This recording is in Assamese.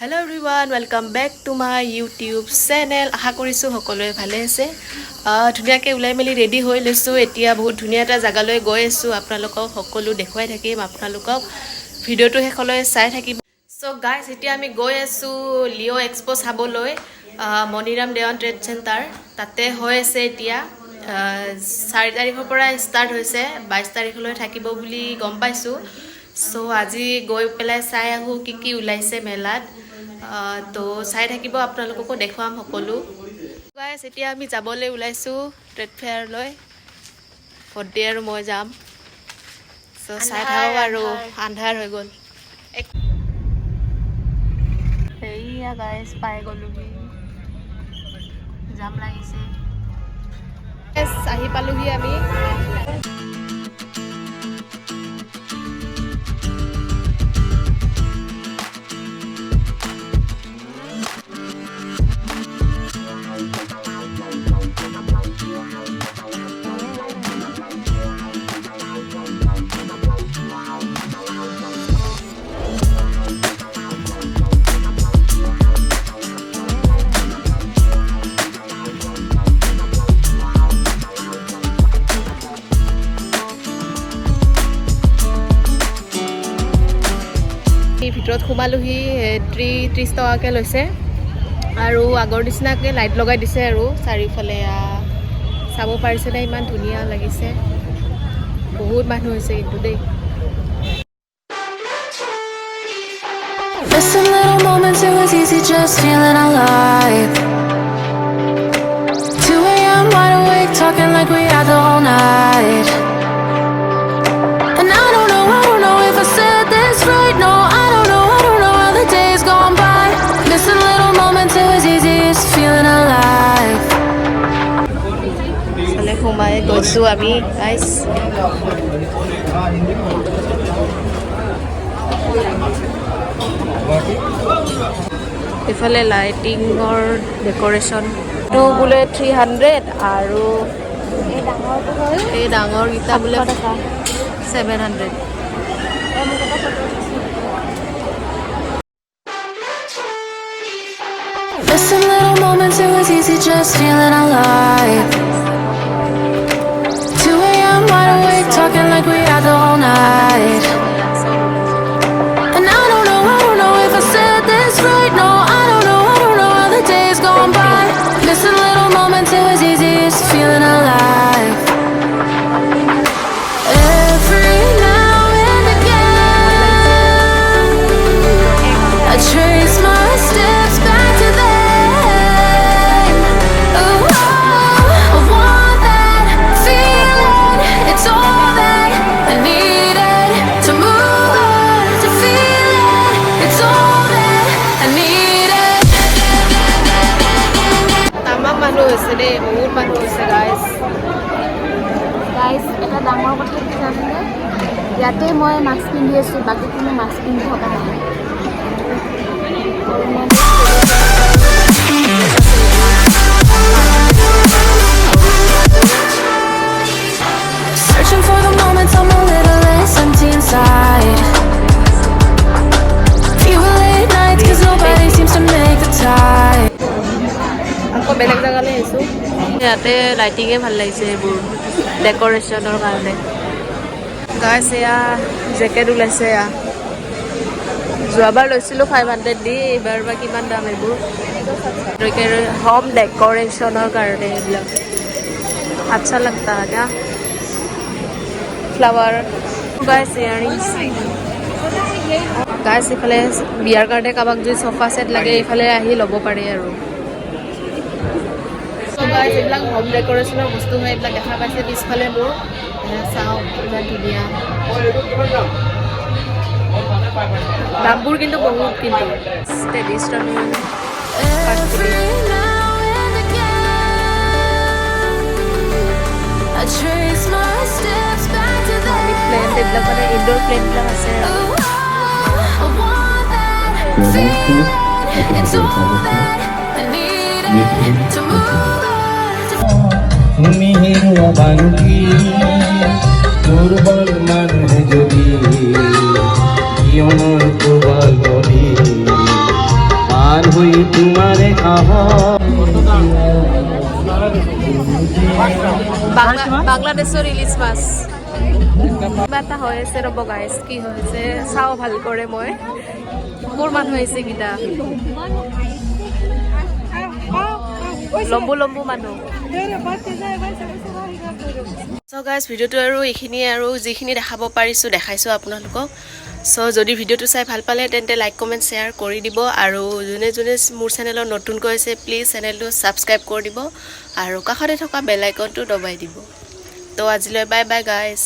Hello everyone, welcome back to my YouTube channel. আশা কৰিছো সকলোৱে ভালে আছে। ধুনিয়াকে উলাই মেলি ৰেডি হৈ লৈছো। এতিয়া বহুত ধুনিয়া এটা জাগালৈ গৈ আছো। আপোনালোকক সকলো দেখুৱাই থাকিম। আপোনালোকক ভিডিওটো শেষলৈ চাই থাকিব। সো গাইস, এতিয়া আমি গৈ আছো লিও এক্সপো চাবলৈ। মনিৰাম দেৱান ট্ৰেড চেণ্টাৰ তাতে হৈ আছে এতিয়া। 4 তাৰিখৰ পৰা ষ্টাৰ্ট হৈছে, 22 তাৰিখলৈ থাকিব বুলি গম পাইছো। সো আজি গৈ পেলাই চাই আহো কি ওলাইছে মেলাত। তো চাই থাকিব, আপোনালোককো দেখুৱাম সকলো। গাইস, এতিয়া আমি যাবলৈ ওলাইছো ট্ৰেড ফেয়াৰলৈ। ভৰ্তি আৰু মই যাম। সো চাই থাকক আৰু আন্ধাৰ হৈ গ'ল। এইয়া গাইস, পাই গ'লোহি। জাম লাগিছে। আহি পালোহি আমি। ভিতৰত সোমালোহি। 30 টকাকৈ লৈছে আৰু আগৰ নিচিনাকৈ লাইট লগাই দিছে আৰু চাৰিওফালে। চাব পাৰিছে নে? ইমান ধুনীয়া লাগিছে। বহুত মানুহ হৈছে কিন্তু দেই। Missing little moments, it was easy just feeling alive. 2 a.m. wide awake, talking like we had the whole night. And I don't know if I said this right. No, I don't know how the days gone by. Missing little moments, it was easy just feeling alive. চালে সোমাই গৈছো আমি গাইস। ইফালে লাইটিঙৰ ডেকোৰেশ্যন তো বোলে 300 আৰু এই ডাঙৰ গীতা বোলে 700। Missing little moments, it was easy just feeling alive. 2 a.m. wide awake, talking like we had the whole night. And I don't know if I said this right. No, I don't know how the days gone by. Missing little moments, it was easy just feeling alive. Every now and again, I trace my steps back to then. Oh, I want that feeling. It's all that I needed to move on, to feel it. It's all that I needed. তামাম মানুহ হৈছে দেই, বহুত মানুহ হৈছে গাইস। এটা ডাঙৰ কথা কি জানেনে? ইয়াতে মই মাস্ক পিন্ধি আছোঁ, বাকী কোনো মাস্ক পিন্ধি থকা নাই। Searching for the moments I'm a little less empty inside. Few late nights, 'cause nobody seems to make the time. আকৌ বেলেগ জেগালৈ আহিছোঁ। ইয়াতে লাইটিঙে ভাল লাগিছে, এইবোৰ ডেকোৰেশ্যনৰ কাৰণে। গাইছ, এয়া জেকেট ওলাইছে। যোৱাবাৰ লৈছিলোঁ 500 দি, এইবাৰ বা কিমান দাম এইবোৰ। হোম ডেকোৰেশ্যনৰ কাৰণে এইবিলাক আচ্ছা লাগতা है क्या? ফ্লাৱাৰ গাইছ, ইয়াৰিংছ গাইছ। ইফালে বিয়াৰ কাৰণে কাৰোবাক যদি চফা ছেট লাগে এইফালে আহি ল'ব পাৰে আৰু। গাইছ, এইবিলাক হোম ডেকোৰেশ্যনৰ বস্তু হয়, এইবিলাক দেখা পাইছে পিছফালে মোৰ। চাওঁ ইমান ধুনীয়া। দামবোৰ কিন্তু বহুত, কিন্তু Every now and again, I trace my steps back to then. Plant এইবিলাক মানে ইনডোৰ প্লেণ্টবিলাক আছে। Oh, I want that feeling. It's all that I needed to move on, to তুমি হেরুয়া বাঙ্গি দুর্বল মানুষ যদি জীবনের প্রবল বলি পাবলৈ তোমাৰে আহ বাংলাদেশৰ ইলিছ মাছ কিবা এটা হৈ আছে ৰ'ব গাইছ কি হৈছে চাওঁ ভাল কৰে মই মোৰ মানুহ আহিছে কিটা লম্বু লম্বু মানুহ চ' গাইছ ভিডিঅ'টো আৰু এইখিনিয়ে আৰু যিখিনি দেখাব পাৰিছোঁ দেখাইছোঁ আপোনালোকক চ' যদি ভিডিঅ'টো চাই ভাল পালে তেন্তে লাইক কমেণ্ট শ্বেয়াৰ কৰি দিব আৰু যোনে যোনে মোৰ চেনেলত নতুনকৈ আছে প্লিজ চেনেলটো ছাবস্ক্ৰাইব কৰি দিব আৰু কাষতে থকা বেল আইকনটো দবাই দিব তো আজিলৈ বাই বাই গাইছ